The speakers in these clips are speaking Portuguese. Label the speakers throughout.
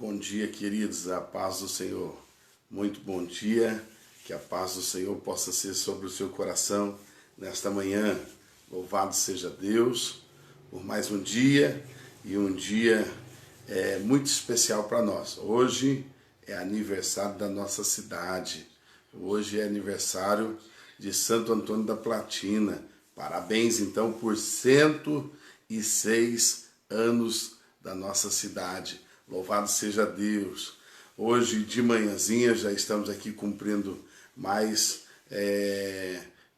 Speaker 1: Bom dia, queridos, a paz do Senhor. Muito bom dia, que a paz do Senhor possa ser sobre o seu coração nesta manhã. Louvado seja Deus por mais um dia e um dia muito especial para nós. Hoje é aniversário da nossa cidade. Hoje é aniversário de Santo Antônio da Platina. Parabéns, então, por 106 anos da nossa cidade. Louvado seja Deus. Hoje de manhãzinha já estamos aqui cumprindo mais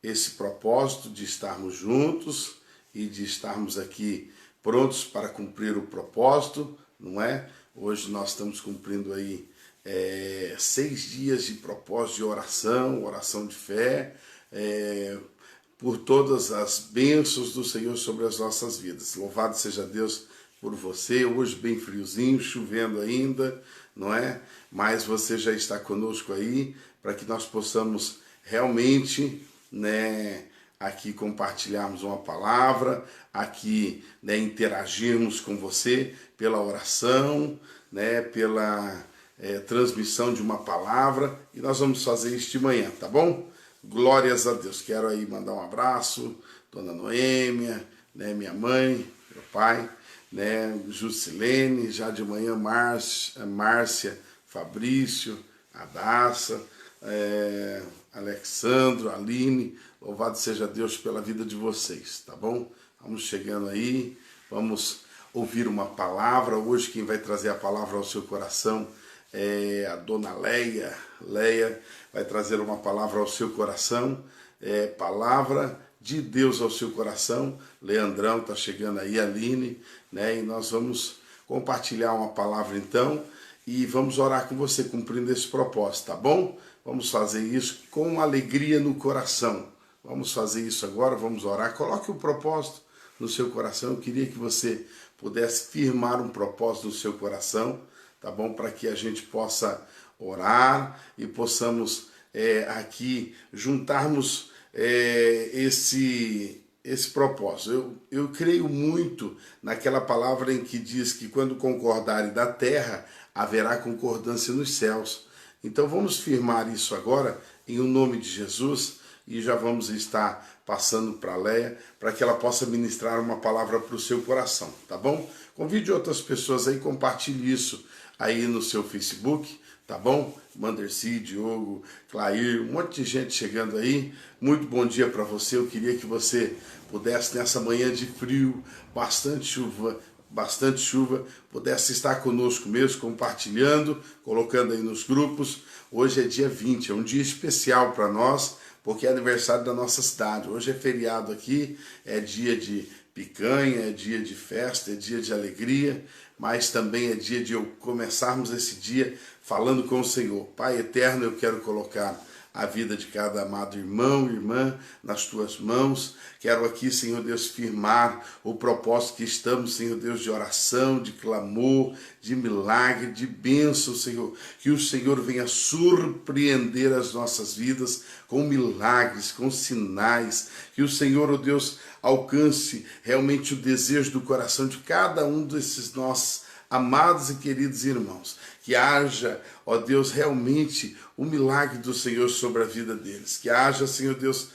Speaker 1: esse propósito de estarmos juntos e de estarmos aqui prontos para cumprir o propósito, não é? Hoje nós estamos cumprindo aí 6 dias de propósito de oração de fé, por todas as bênçãos do Senhor sobre as nossas vidas. Louvado seja Deus por você, hoje bem friozinho, chovendo ainda, não é? Mas você já está conosco aí, para que nós possamos realmente, né, aqui compartilharmos uma palavra, aqui, né, interagirmos com você pela oração, né, pela transmissão de uma palavra, e nós vamos fazer isso de manhã, tá bom? Glórias a Deus. Quero aí mandar um abraço, Dona Noêmia, né, minha mãe, meu pai, né, Jusilene, já de manhã Márcia, Fabrício, Adassa, Alexandro, Aline, louvado seja Deus pela vida de vocês, tá bom? Vamos chegando aí, vamos ouvir uma palavra. Hoje quem vai trazer a palavra ao seu coração é a Dona Leia. Leia vai trazer uma palavra ao seu coração, palavra de Deus ao seu coração. Leandrão está chegando aí, Aline, né? E nós vamos compartilhar uma palavra então e vamos orar com você cumprindo esse propósito, tá bom? Vamos fazer isso com alegria no coração. Vamos fazer isso agora, vamos orar. Coloque o propósito no seu coração. Eu queria que você pudesse firmar um propósito no seu coração, tá bom? Para que a gente possa orar e possamos aqui juntarmos esse propósito. Eu creio muito naquela palavra em que diz que quando concordarem da terra, haverá concordância nos céus. Então vamos firmar isso agora, em o nome de Jesus, e já vamos estar passando para a Leia, para que ela possa ministrar uma palavra para o seu coração, tá bom? Convide outras pessoas aí, compartilhe isso aí no seu Facebook, tá bom? Manderci, Diogo, Clair, um monte de gente chegando aí. Muito bom dia para você. Eu queria que você pudesse, nessa manhã de frio, bastante chuva, pudesse estar conosco mesmo, compartilhando, colocando aí nos grupos. Hoje é dia 20, é um dia especial para nós, porque é aniversário da nossa cidade. Hoje é feriado aqui, é dia de picanha, é dia de festa, é dia de alegria, mas também é dia de começarmos esse dia falando com o Senhor. Pai eterno, eu quero colocar a vida de cada amado irmão e irmã nas tuas mãos. Quero aqui, Senhor Deus, firmar o propósito que estamos, Senhor Deus, de oração, de clamor, de milagre, de bênção, Senhor. Que o Senhor venha surpreender as nossas vidas com milagres, com sinais. Que o Senhor, ó Deus, alcance realmente o desejo do coração de cada um desses nossos amados e queridos irmãos. Que haja, ó Deus, realmente o milagre do Senhor sobre a vida deles. Que haja, Senhor Deus,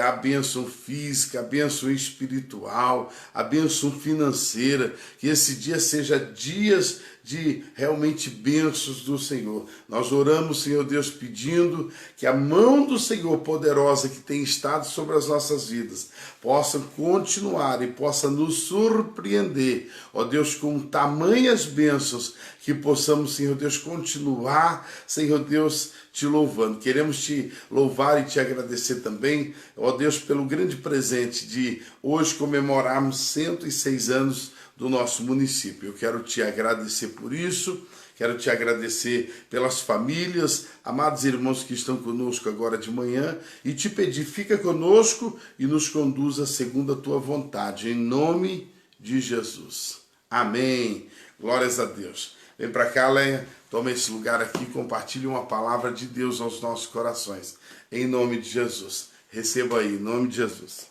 Speaker 1: a bênção física, a bênção espiritual, a bênção financeira. Que esse dia seja dias de realmente bênçãos do Senhor. Nós oramos, Senhor Deus, pedindo que a mão do Senhor poderosa que tem estado sobre as nossas vidas possa continuar e possa nos surpreender, ó Deus, com tamanhas bênçãos que possamos, Senhor Deus, continuar, Senhor Deus, te louvando. Queremos te louvar e te agradecer também, ó Deus, pelo grande presente de hoje comemorarmos 106 anos do nosso município. Eu quero te agradecer por isso, quero te agradecer pelas famílias, amados irmãos que estão conosco agora de manhã, e te pedir, fica conosco e nos conduza segundo a tua vontade, em nome de Jesus. Amém. Glórias a Deus. Vem para cá, Leia, toma esse lugar aqui, compartilhe uma palavra de Deus aos nossos corações, em nome de Jesus. Receba aí, em nome de Jesus.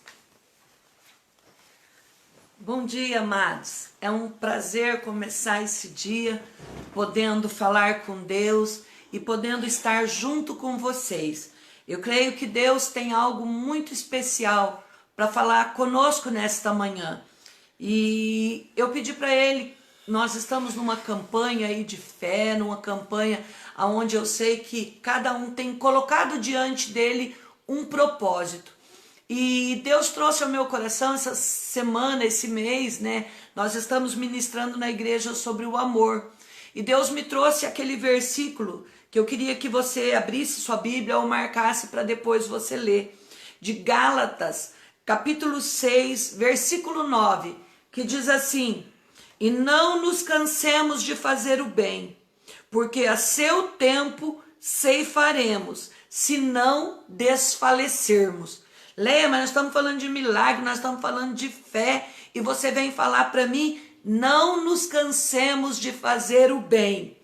Speaker 2: Bom dia, amados. É um prazer começar esse dia podendo falar com Deus e podendo estar junto com vocês. Eu creio que Deus tem algo muito especial para falar conosco nesta manhã. E eu pedi para Ele, nós estamos numa campanha aí de fé, numa campanha onde eu sei que cada um tem colocado diante dele um propósito. E Deus trouxe ao meu coração essa semana, esse mês, né? Nós estamos ministrando na igreja sobre o amor. E Deus me trouxe aquele versículo que eu queria que você abrisse sua Bíblia ou marcasse para depois você ler. De Gálatas, capítulo 6, versículo 9, que diz assim: E não nos cansemos de fazer o bem, porque a seu tempo ceifaremos, se não desfalecermos. Leia, mas nós estamos falando de milagre, nós estamos falando de fé, e você vem falar para mim, não nos cansemos de fazer o bem,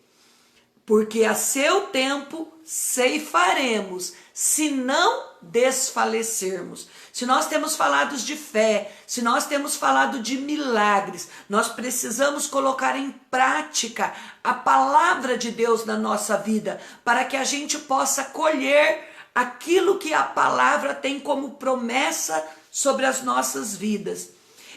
Speaker 2: porque a seu tempo ceifaremos, se não desfalecermos. Se nós temos falado de fé, se nós temos falado de milagres, nós precisamos colocar em prática a palavra de Deus na nossa vida, para que a gente possa colher aquilo que a palavra tem como promessa sobre as nossas vidas.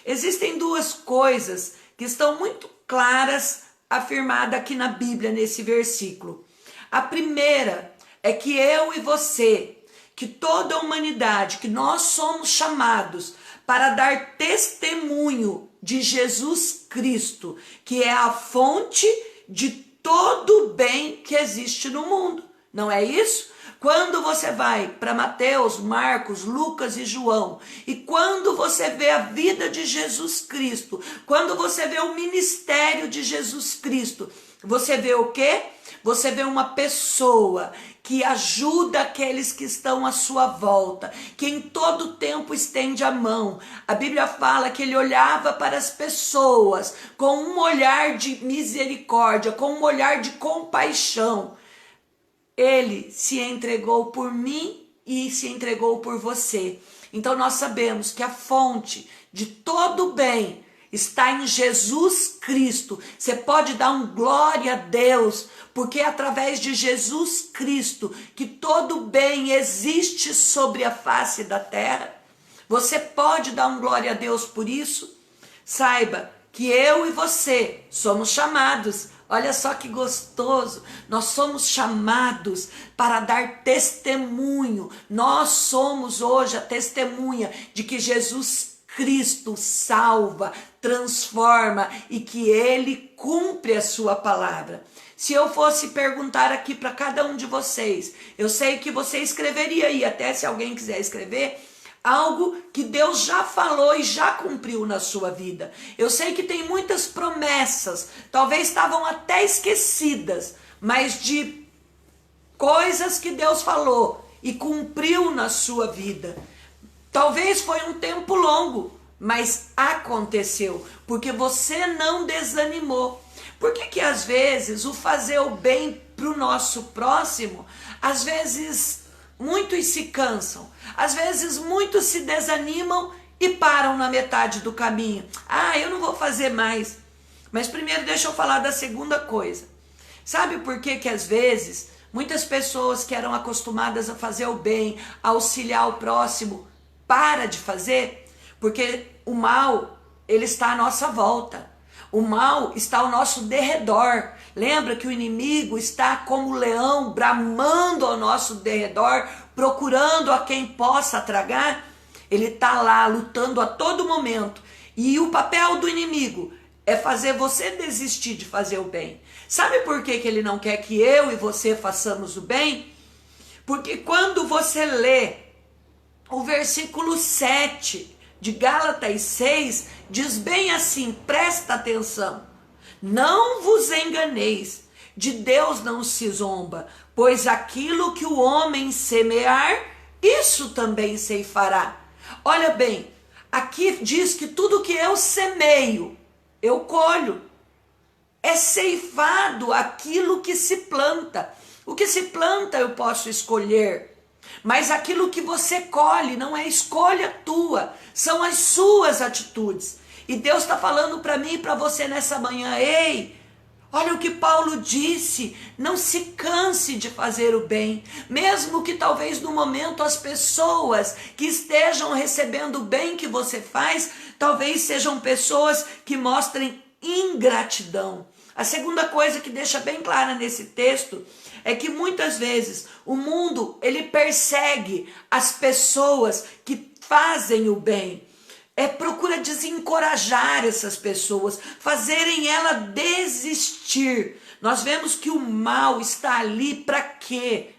Speaker 2: Existem duas coisas que estão muito claras afirmadas aqui na Bíblia, nesse versículo. A primeira é que eu e você, que toda a humanidade, que nós somos chamados para dar testemunho de Jesus Cristo, que é a fonte de todo o bem que existe no mundo. Não é isso? Quando você vai para Mateus, Marcos, Lucas e João, e quando você vê a vida de Jesus Cristo, quando você vê o ministério de Jesus Cristo, você vê o quê? Você vê uma pessoa que ajuda aqueles que estão à sua volta, que em todo tempo estende a mão. A Bíblia fala que ele olhava para as pessoas com um olhar de misericórdia, com um olhar de compaixão. Ele se entregou por mim e se entregou por você. Então nós sabemos que a fonte de todo o bem está em Jesus Cristo. Você pode dar um glória a Deus, porque é através de Jesus Cristo que todo o bem existe sobre a face da terra. Você pode dar um glória a Deus por isso? Saiba que eu e você somos chamados. Olha só que gostoso, nós somos chamados para dar testemunho. Nós somos hoje a testemunha de que Jesus Cristo salva, transforma e que Ele cumpre a sua palavra. Se eu fosse perguntar aqui para cada um de vocês, eu sei que você escreveria aí, até se alguém quiser escrever, algo que Deus já falou e já cumpriu na sua vida. Eu sei que tem muitas promessas, talvez estavam até esquecidas, mas de coisas que Deus falou e cumpriu na sua vida. Talvez foi um tempo longo, mas aconteceu, porque você não desanimou. Por que às vezes o fazer o bem para o nosso próximo, às vezes muitos se cansam, às vezes muitos se desanimam e param na metade do caminho. Eu não vou fazer mais. Mas primeiro deixa eu falar da segunda coisa. Sabe por que às vezes muitas pessoas que eram acostumadas a fazer o bem, a auxiliar o próximo, para de fazer? Porque o mal, ele está à nossa volta. O mal está ao nosso derredor. Lembra que o inimigo está como leão, bramando ao nosso derredor, procurando a quem possa tragar? Ele está lá lutando a todo momento. E o papel do inimigo é fazer você desistir de fazer o bem. Sabe por que ele não quer que eu e você façamos o bem? Porque quando você lê o versículo 7 de Gálatas 6, diz bem assim, presta atenção. Não vos enganeis, de Deus não se zomba, pois aquilo que o homem semear, isso também ceifará. Olha bem, aqui diz que tudo que eu semeio, eu colho. É ceifado aquilo que se planta. O que se planta eu posso escolher, mas aquilo que você colhe não é escolha tua, são as suas atitudes. E Deus está falando para mim e para você nessa manhã: ei, olha o que Paulo disse, não se canse de fazer o bem, mesmo que talvez no momento as pessoas que estejam recebendo o bem que você faz, talvez sejam pessoas que mostrem ingratidão. A segunda coisa que deixa bem clara nesse texto é que muitas vezes o mundo, ele persegue as pessoas que fazem o bem. Procura desencorajar essas pessoas, fazerem ela desistir. Nós vemos que o mal está ali para quê?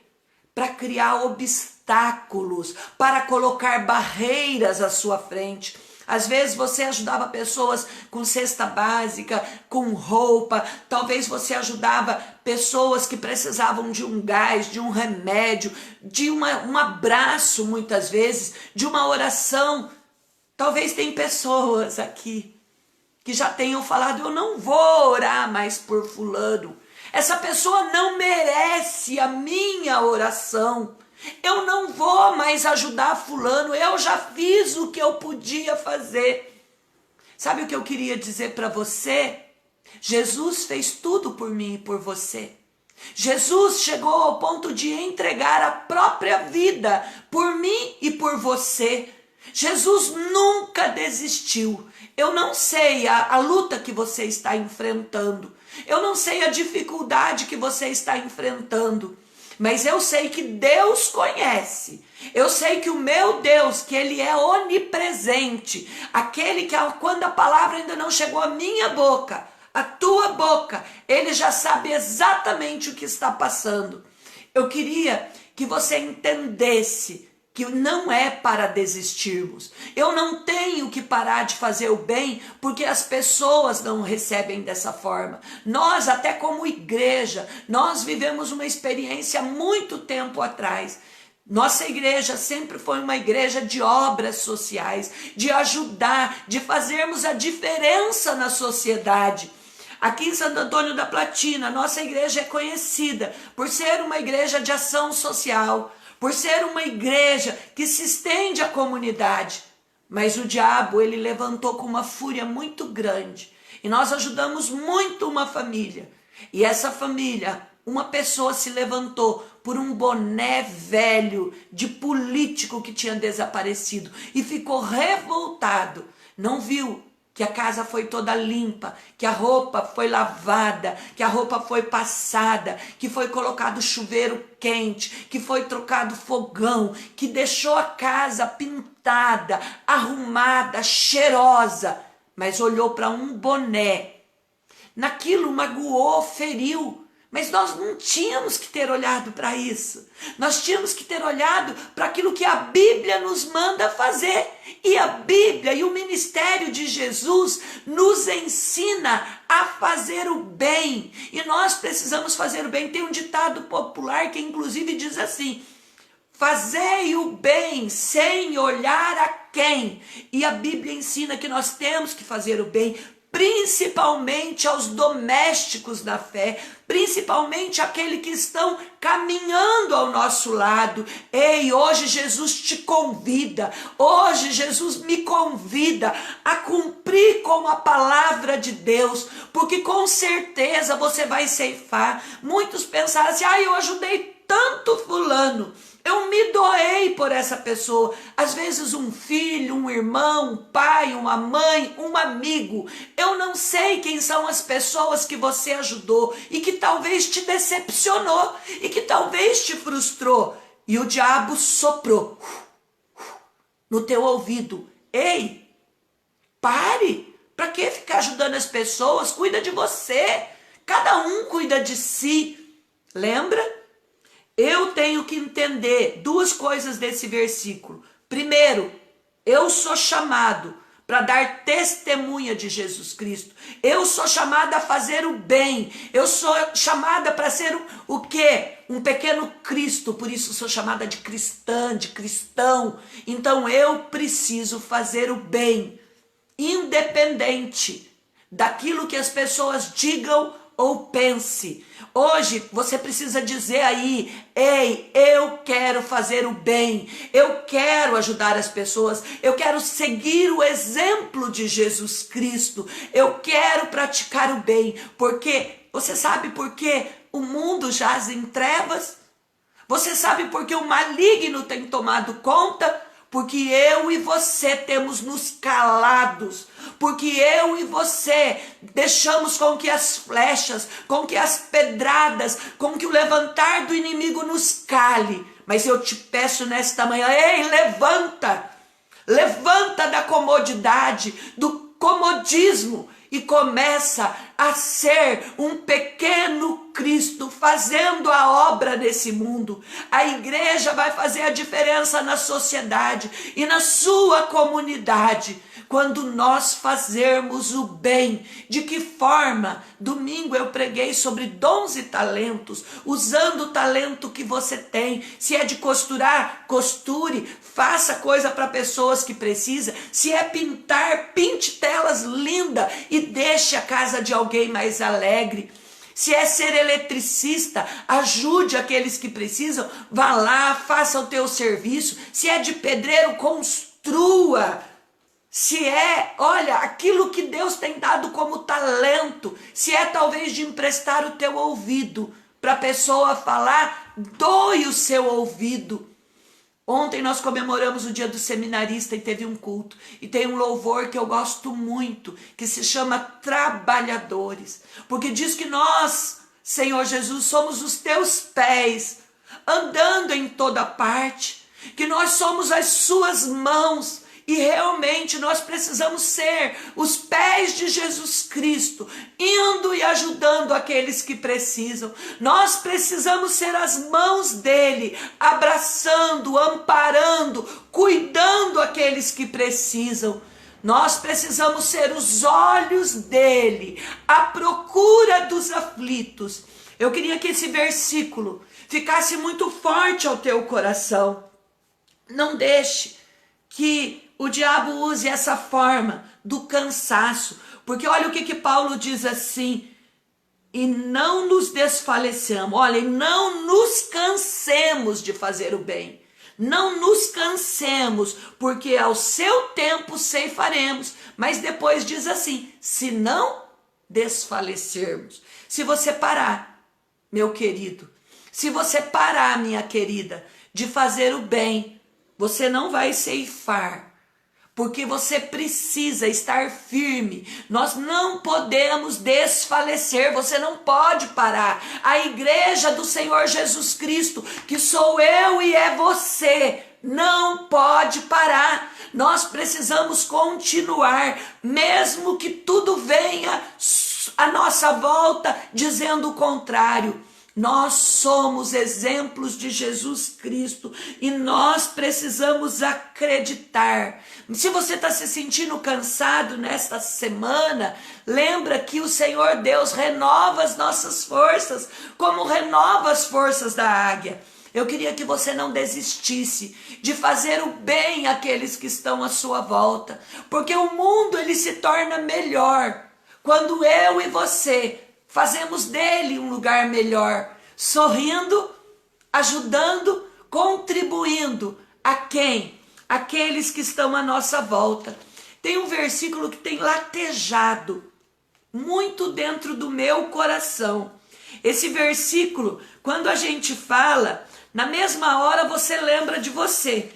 Speaker 2: Para criar obstáculos, para colocar barreiras à sua frente. Às vezes você ajudava pessoas com cesta básica, com roupa, talvez você ajudava pessoas que precisavam de um gás, de um remédio, de um abraço muitas vezes, de uma oração. Talvez tem pessoas aqui que já tenham falado: eu não vou orar mais por fulano, essa pessoa não merece a minha oração, eu não vou mais ajudar fulano, eu já fiz o que eu podia fazer. Sabe o que eu queria dizer para você? Jesus fez tudo por mim e por você. Jesus chegou ao ponto de entregar a própria vida por mim e por você. Jesus nunca desistiu. Eu não sei a luta que você está enfrentando, eu não sei a dificuldade que você está enfrentando, mas eu sei que Deus conhece. Eu sei que o meu Deus, que Ele é onipresente, aquele que quando a palavra ainda não chegou à minha boca, à tua boca, Ele já sabe exatamente o que está passando. Eu queria que você entendesse que não é para desistirmos. Eu não tenho que parar de fazer o bem porque as pessoas não recebem dessa forma. Nós, até como igreja, nós vivemos uma experiência muito tempo atrás. Nossa igreja sempre foi uma igreja de obras sociais, de ajudar, de fazermos a diferença na sociedade. Aqui em Santo Antônio da Platina, nossa igreja é conhecida por ser uma igreja de ação social, por ser uma igreja que se estende à comunidade. Mas o diabo, ele levantou com uma fúria muito grande. E nós ajudamos muito uma família. E essa família, uma pessoa se levantou por um boné velho de político que tinha desaparecido. E ficou revoltado. Não viu que a casa foi toda limpa, que a roupa foi lavada, que a roupa foi passada, que foi colocado chuveiro quente, que foi trocado fogão, que deixou a casa pintada, arrumada, cheirosa, mas olhou para um boné. Naquilo magoou, feriu. Mas nós não tínhamos que ter olhado para isso. Nós tínhamos que ter olhado para aquilo que a Bíblia nos manda fazer. E a Bíblia e o ministério de Jesus nos ensina a fazer o bem. E nós precisamos fazer o bem. Tem um ditado popular que inclusive diz assim: fazei o bem sem olhar a quem. E a Bíblia ensina que nós temos que fazer o bem, principalmente aos domésticos da fé, principalmente aqueles que estão caminhando ao nosso lado. Ei, hoje Jesus te convida, hoje Jesus me convida a cumprir com a palavra de Deus, porque com certeza você vai ceifar. Muitos pensaram assim: eu ajudei tanto fulano, eu me doei por essa pessoa. Às vezes um filho, um irmão, um pai, uma mãe, um amigo. Eu não sei quem são as pessoas que você ajudou e que talvez te decepcionou e que talvez te frustrou. E o diabo soprou no teu ouvido: ei, pare, para que ficar ajudando as pessoas? Cuida de você, cada um cuida de si. Lembra? Eu tenho que entender duas coisas desse versículo. Primeiro, eu sou chamado para dar testemunha de Jesus Cristo. Eu sou chamada a fazer o bem. Eu sou chamada para ser o quê? Um pequeno Cristo. Por isso sou chamada de cristã, de cristão. Então eu preciso fazer o bem, independente daquilo que as pessoas digam ou pense. Hoje você precisa dizer aí: ei, eu quero fazer o bem, eu quero ajudar as pessoas, eu quero seguir o exemplo de Jesus Cristo, eu quero praticar o bem. Porque você sabe por que o mundo jaz em trevas? Você sabe por que o maligno tem tomado conta? Porque eu e você temos nos calados, porque eu e você deixamos com que as flechas, com que as pedradas, com que o levantar do inimigo nos cale. Mas eu te peço nesta manhã: ei, levanta, levanta da comodidade, do comodismo, e começa a ser um pequeno Cristo fazendo a obra nesse mundo. A igreja vai fazer a diferença na sociedade e na sua comunidade quando nós fazermos o bem. De que forma? Domingo eu preguei sobre dons e talentos, usando o talento que você tem. Se é de costurar, costure, faça coisa para pessoas que precisam. Se é pintar, pinte telas lindas e deixe a casa de alguém mais alegre. Se é ser eletricista, ajude aqueles que precisam, vá lá, faça o teu serviço. Se é de pedreiro, construa. Se é, olha, aquilo que Deus tem dado como talento, se é talvez de emprestar o teu ouvido para a pessoa falar, doe o seu ouvido. Ontem nós comemoramos o dia do seminarista e teve um culto. E tem um louvor que eu gosto muito, que se chama Trabalhadores. Porque diz que nós, Senhor Jesus, somos os teus pés, andando em toda parte. Que nós somos as suas mãos. E realmente nós precisamos ser os pés de Jesus Cristo, indo e ajudando aqueles que precisam. Nós precisamos ser as mãos dele, abraçando, amparando, cuidando aqueles que precisam. Nós precisamos ser os olhos dele, à procura dos aflitos. Eu queria que esse versículo ficasse muito forte ao teu coração. Não deixe que o diabo use essa forma do cansaço, porque olha o que Paulo diz assim: e não nos desfaleçamos, olha, e não nos cansemos de fazer o bem, não nos cansemos, porque ao seu tempo ceifaremos. Mas depois diz assim: se não desfalecermos. Se você parar, meu querido, se você parar, minha querida, de fazer o bem, você não vai ceifar, porque você precisa estar firme. Nós não podemos desfalecer, você não pode parar. A igreja do Senhor Jesus Cristo, que sou eu e é você, não pode parar. Nós precisamos continuar, mesmo que tudo venha à nossa volta dizendo o contrário. Nós somos exemplos de Jesus Cristo e nós precisamos acreditar. Se você está se sentindo cansado nesta semana, lembra que o Senhor Deus renova as nossas forças, como renova as forças da águia. Eu queria que você não desistisse de fazer o bem àqueles que estão à sua volta, porque o mundo ele se torna melhor quando eu e você fazemos dele um lugar melhor, sorrindo, ajudando, contribuindo. A quem? Aqueles que estão à nossa volta. Tem um versículo que tem latejado muito dentro do meu coração. Esse versículo, quando a gente fala, na mesma hora você lembra de você.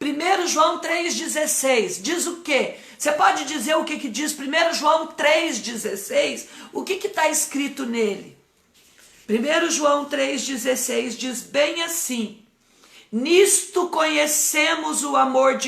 Speaker 2: 1 João 3,16 diz o quê? Você pode dizer o que diz 1 João 3,16? O que está escrito nele? 1 João 3,16 diz bem assim: nisto conhecemos o amor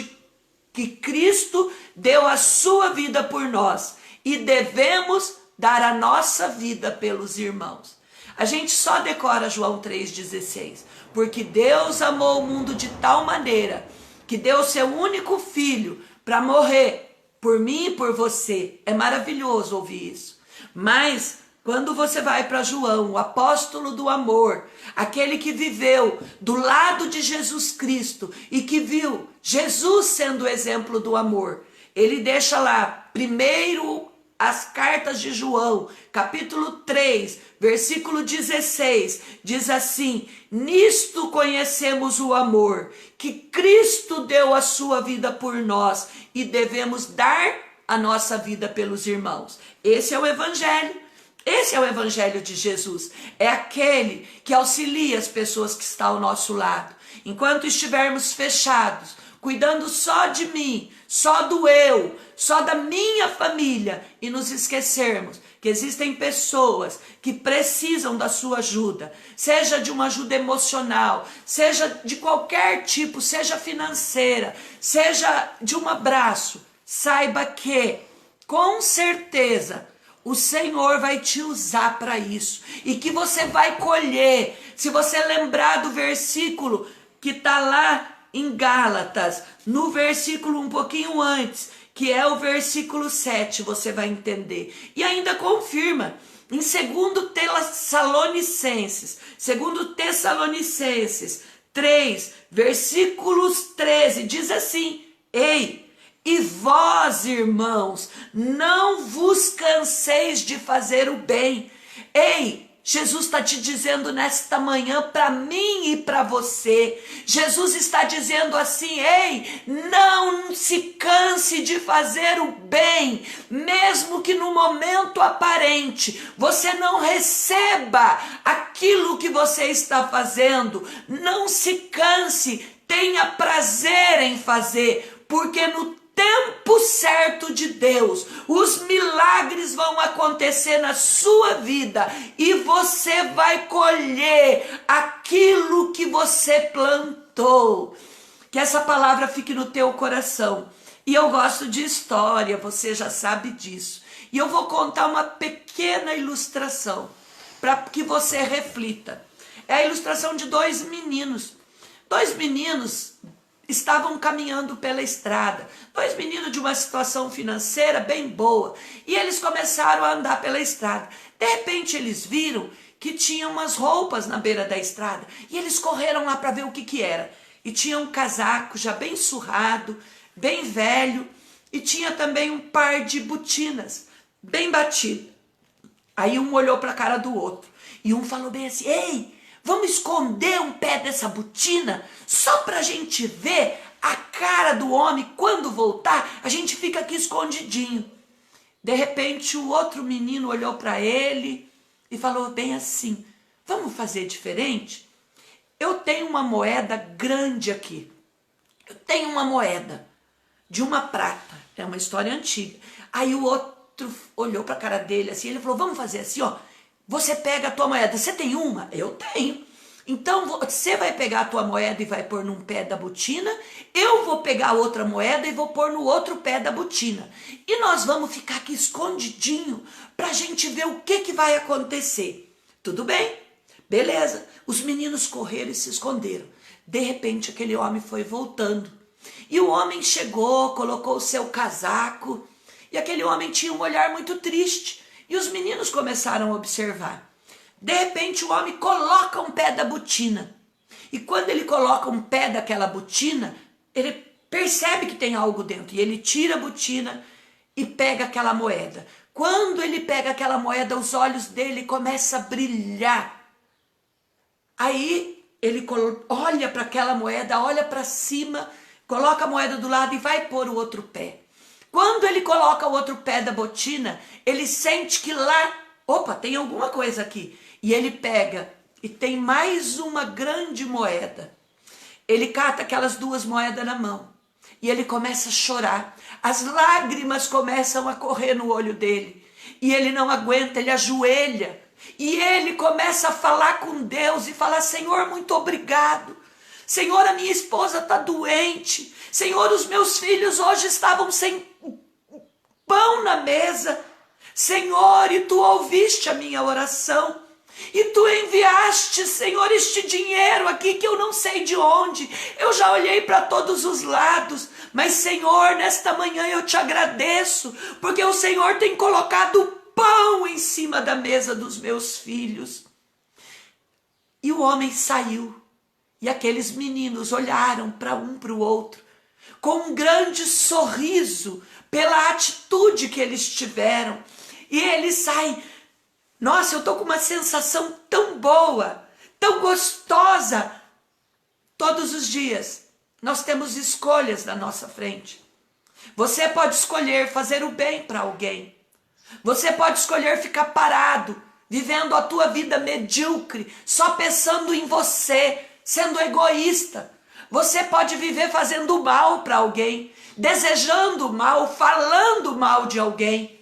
Speaker 2: que Cristo deu a sua vida por nós e devemos dar a nossa vida pelos irmãos. A gente só decora João 3,16, porque Deus amou o mundo de tal maneira que deu o seu único filho para morrer por mim e por você. É maravilhoso ouvir isso. Mas quando você vai para João, o apóstolo do amor, aquele que viveu do lado de Jesus Cristo e que viu Jesus sendo o exemplo do amor, ele deixa lá, primeiro as cartas de João, capítulo 3, versículo 16, diz assim: nisto conhecemos o amor, que Cristo deu a sua vida por nós e devemos dar a nossa vida pelos irmãos. Esse é o evangelho. Esse é o evangelho de Jesus. É aquele que auxilia as pessoas que estão ao nosso lado. Enquanto estivermos fechados, cuidando só de mim, só do eu, só da minha família, e nos esquecermos que existem pessoas que precisam da sua ajuda, seja de uma ajuda emocional, seja de qualquer tipo, seja financeira, seja de um abraço, saiba que, com certeza, o Senhor vai te usar para isso, e que você vai colher. Se você lembrar do versículo que está lá em Gálatas, no versículo um pouquinho antes, que é o versículo 7, você vai entender. E ainda confirma, em 2 Tessalonicenses 3, versículos 13, diz assim: ei, e vós, irmãos, não vos canseis de fazer o bem. Ei, Jesus está te dizendo nesta manhã, para mim e para você, Jesus está dizendo assim: ei, não se canse de fazer o bem, mesmo que no momento aparente você não receba aquilo que você está fazendo. Não se canse, tenha prazer em fazer, porque no tempo certo de Deus, os milagres vão acontecer na sua vida e você vai colher aquilo que você plantou. Que essa palavra fique no teu coração. E eu gosto de história, você já sabe disso. E eu vou contar uma pequena ilustração para que você reflita. É a ilustração de dois meninos. Dois meninos estavam caminhando pela estrada, dois meninos de uma situação financeira bem boa, e eles começaram a andar pela estrada. De repente eles viram que tinha umas roupas na beira da estrada, e eles correram lá para ver o que era, e tinha um casaco já bem surrado, bem velho, e tinha também um par de botinas, bem batido. Aí um olhou para a cara do outro, e um falou bem assim: ei, vamos esconder um pé dessa botina, só para a gente ver a cara do homem. Quando voltar, a gente fica aqui escondidinho. De repente, o outro menino olhou para ele e falou bem assim: vamos fazer diferente? Eu tenho uma moeda grande aqui. Eu tenho uma moeda de uma prata. É uma história antiga. Aí o outro olhou para a cara dele assim, ele falou: vamos fazer assim, ó. Você pega a tua moeda. Você tem uma? Eu tenho. Então você vai pegar a tua moeda e vai pôr num pé da botina. Eu vou pegar outra moeda e vou pôr no outro pé da botina. E nós vamos ficar aqui escondidinho para a gente ver o que vai acontecer. Tudo bem? Beleza. Os meninos correram e se esconderam. De repente aquele homem foi voltando. E o homem chegou, colocou o seu casaco. E aquele homem tinha um olhar muito triste. E os meninos começaram a observar. De repente o homem coloca um pé da botina. E quando ele coloca um pé daquela botina, ele percebe que tem algo dentro. E ele tira a botina e pega aquela moeda. Quando ele pega aquela moeda, os olhos dele começam a brilhar. Aí ele olha para aquela moeda, olha para cima, coloca a moeda do lado e vai pôr o outro pé. Quando ele coloca o outro pé da botina, ele sente que lá, opa, tem alguma coisa aqui. E ele pega e tem mais uma grande moeda. Ele cata aquelas duas moedas na mão e ele começa a chorar. As lágrimas começam a correr no olho dele. E ele não aguenta, ele ajoelha. E ele começa a falar com Deus e falar: Senhor, muito obrigado. Senhor, a minha esposa está doente. Senhor, os meus filhos hoje estavam sem pão na mesa. Senhor, e tu ouviste a minha oração. E tu enviaste, Senhor, este dinheiro aqui que eu não sei de onde. Eu já olhei para todos os lados. Mas, Senhor, nesta manhã eu te agradeço, porque o Senhor tem colocado pão em cima da mesa dos meus filhos. E o homem saiu. E aqueles meninos olharam para um para o outro, com um grande sorriso, pela atitude que eles tiveram. E eles saem, nossa, eu estou com uma sensação tão boa, tão gostosa. Todos os dias nós temos escolhas na nossa frente. Você pode escolher fazer o bem para alguém. Você pode escolher ficar parado, vivendo a tua vida medíocre, só pensando em você, sendo egoísta. Você pode viver fazendo mal para alguém, desejando mal, falando mal de alguém.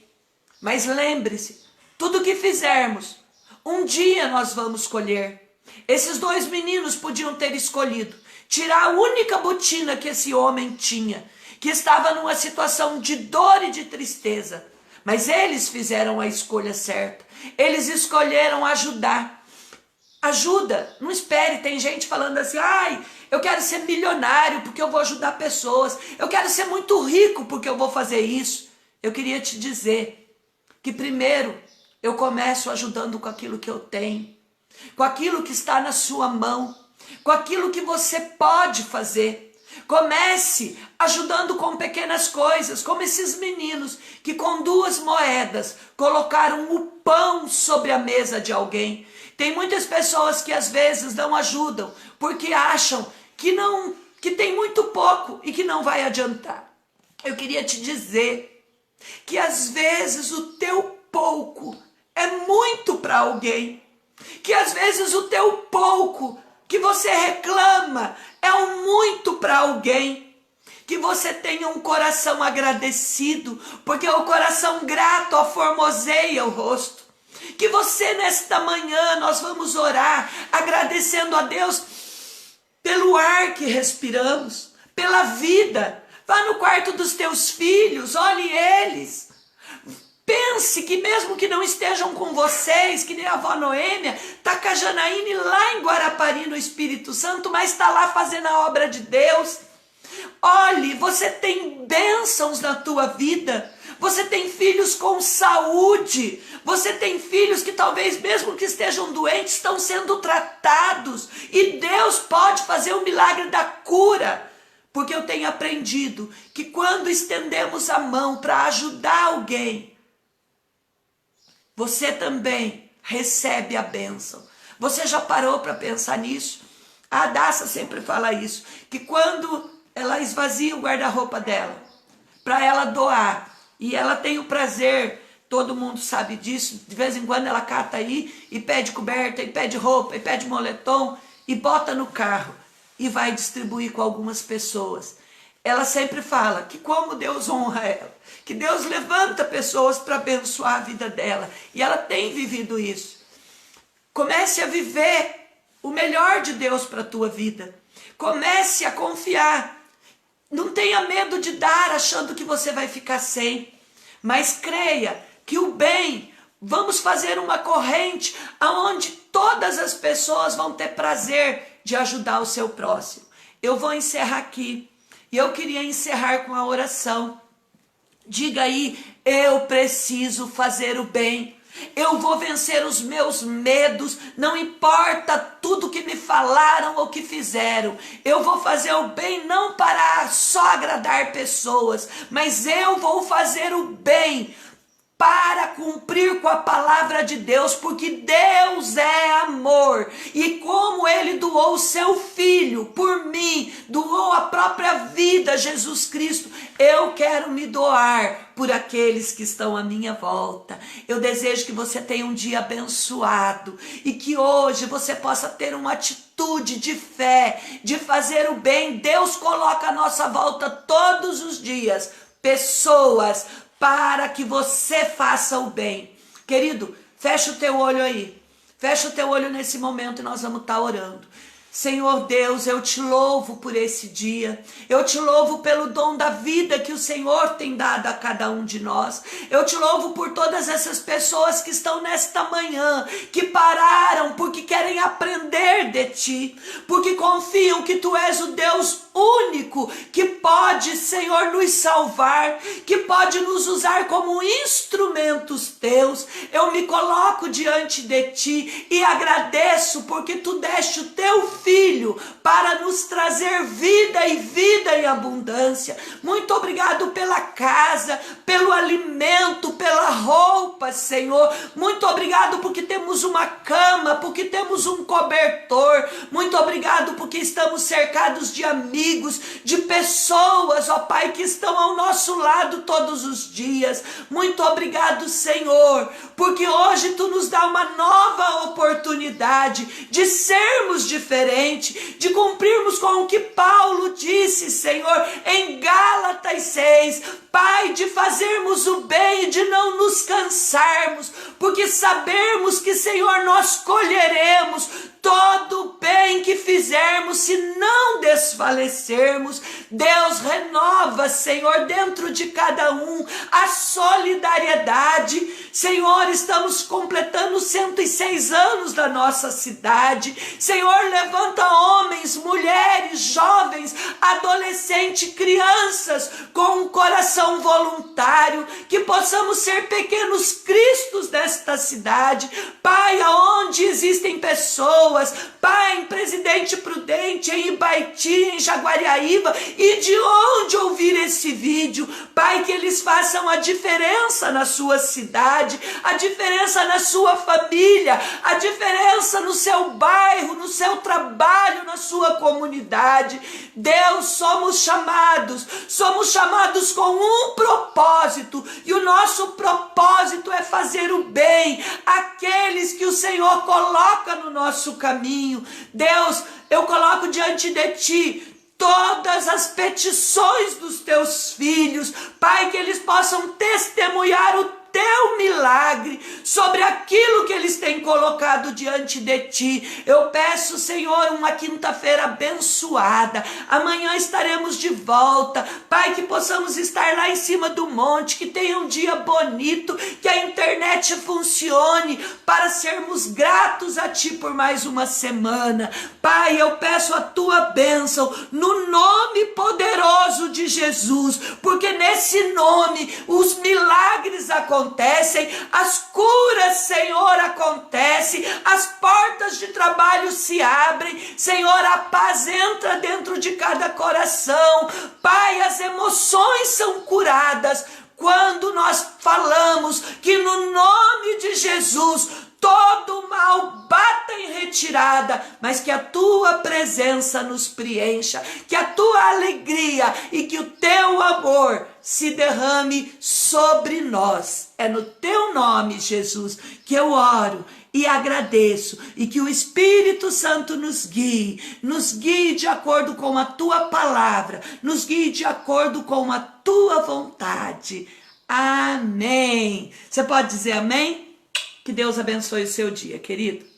Speaker 2: Mas lembre-se, tudo que fizermos, um dia nós vamos colher. Esses 2 meninos podiam ter escolhido tirar a única botina que esse homem tinha, que estava numa situação de dor e de tristeza. Mas eles fizeram a escolha certa. Eles escolheram ajudar. Ajuda, não espere. Tem gente falando assim, ai, eu quero ser milionário porque eu vou ajudar pessoas. Eu quero ser muito rico porque eu vou fazer isso. Eu queria te dizer que primeiro eu começo ajudando com aquilo que eu tenho, com aquilo que está na sua mão, com aquilo que você pode fazer. Comece ajudando com pequenas coisas, como esses meninos que com 2 moedas colocaram o pão sobre a mesa de alguém. Tem muitas pessoas que às vezes não ajudam porque acham que tem muito pouco e que não vai adiantar. Eu queria te dizer que às vezes o teu pouco é muito para alguém, que às vezes o teu pouco que você reclama é um muito para alguém. Que você tenha um coração agradecido, porque o coração grato aformoseia o rosto. Que você nesta manhã, nós vamos orar agradecendo a Deus pelo ar que respiramos, pela vida. Vá no quarto dos teus filhos, olhe eles. Pense que mesmo que não estejam com vocês, que nem a avó Noêmia, está com a Janaíne lá em Guarapari no Espírito Santo, mas está lá fazendo a obra de Deus. Olhe, você tem bênçãos na tua vida, você tem filhos com saúde, você tem filhos que talvez mesmo que estejam doentes, estão sendo tratados, e Deus pode fazer o milagre da cura, porque eu tenho aprendido que quando estendemos a mão para ajudar alguém, você também recebe a bênção. Você já parou para pensar nisso? A Daça sempre fala isso, que quando ela esvazia o guarda-roupa dela, para ela doar, e ela tem o prazer, todo mundo sabe disso, de vez em quando ela cata aí, e pede coberta, e pede roupa, e pede moletom, e bota no carro, e vai distribuir com algumas pessoas. Ela sempre fala que como Deus honra ela, que Deus levanta pessoas para abençoar a vida dela. E ela tem vivido isso. Comece a viver o melhor de Deus para a tua vida. Comece a confiar. Não tenha medo de dar achando que você vai ficar sem. Mas creia que o bem, vamos fazer uma corrente onde todas as pessoas vão ter prazer de ajudar o seu próximo. Eu vou encerrar aqui. E eu queria encerrar com a oração. Diga aí, eu preciso fazer o bem. Eu vou vencer os meus medos, não importa tudo que me falaram ou que fizeram. Eu vou fazer o bem não para só agradar pessoas, mas eu vou fazer o bem para cumprir com a palavra de Deus, porque Deus é amor, e como Ele doou o seu Filho por mim, doou a própria vida, Jesus Cristo, eu quero me doar por aqueles que estão à minha volta. Eu desejo que você tenha um dia abençoado, e que hoje você possa ter uma atitude de fé, de fazer o bem. Deus coloca à nossa volta todos os dias pessoas para que você faça o bem. Querido, fecha o teu olho aí. Fecha o teu olho nesse momento e nós vamos estar orando. Senhor Deus, eu te louvo por esse dia. Eu te louvo pelo dom da vida que o Senhor tem dado a cada um de nós. Eu te louvo por todas essas pessoas que estão nesta manhã, que pararam porque querem aprender de ti, porque confiam que tu és o Deus único que pode, Senhor, nos salvar, que pode nos usar como instrumentos teus. Eu me coloco diante de ti e agradeço porque tu deste o teu Filho para nos trazer vida e vida em abundância. Muito obrigado pela casa, pelo alimento, pela roupa, Senhor. Muito obrigado porque temos uma cama, porque temos um cobertor. Muito obrigado porque estamos cercados de amigos, de pessoas, ó Pai, que estão ao nosso lado todos os dias. Muito obrigado, Senhor, porque hoje Tu nos dá uma nova oportunidade de sermos diferentes, de cumprirmos com o que Paulo disse, Senhor, em Gálatas 6, Pai, de fazermos o bem e de não nos cansarmos, porque sabemos que, Senhor, nós colheremos todo o bem que fizermos se não desfalecermos. Deus, renova, Senhor, dentro de cada um a solidariedade. Senhor, estamos completando 106 anos da nossa cidade. Senhor, levanta homens, mulheres, jovens, adolescentes, crianças com um coração voluntário, que possamos ser pequenos cristos desta cidade. Pai, aonde existem pessoas, Pai, em Presidente Prudente, em Ibaiti, em Jaguariaíba, e de onde ouvir esse vídeo, Pai, que eles façam a diferença na sua cidade, a diferença na sua família, a diferença no seu bairro, no seu trabalho, na sua comunidade. Deus, somos chamados com um propósito, e o nosso propósito é fazer o bem àqueles que o Senhor coloca no nosso caminho. Deus, eu coloco diante de Ti todas as petições dos Teus filhos, Pai, que eles possam testemunhar o Teu milagre sobre aquilo que eles têm colocado diante de Ti. Eu peço, Senhor, uma quinta-feira abençoada. Amanhã estaremos de volta, Pai, que possamos estar lá em cima do monte, que tenha um dia bonito, que a internet funcione para sermos gratos a Ti por mais uma semana. Pai, eu peço a Tua bênção no nome poderoso de Jesus, porque nesse nome os milagres acontecem, as curas, Senhor, acontecem, as portas de trabalho se abrem, Senhor, a paz entra dentro de cada coração, Pai, as emoções são curadas quando nós falamos que no nome de Jesus todo mal bata em retirada, mas que a Tua presença nos preencha, que a Tua alegria e que o Teu amor se derrame sobre nós. É no Teu nome, Jesus, que eu oro e agradeço, e que o Espírito Santo nos guie de acordo com a Tua palavra, nos guie de acordo com a Tua vontade. Amém. Você pode dizer amém? Que Deus abençoe o seu dia, querido.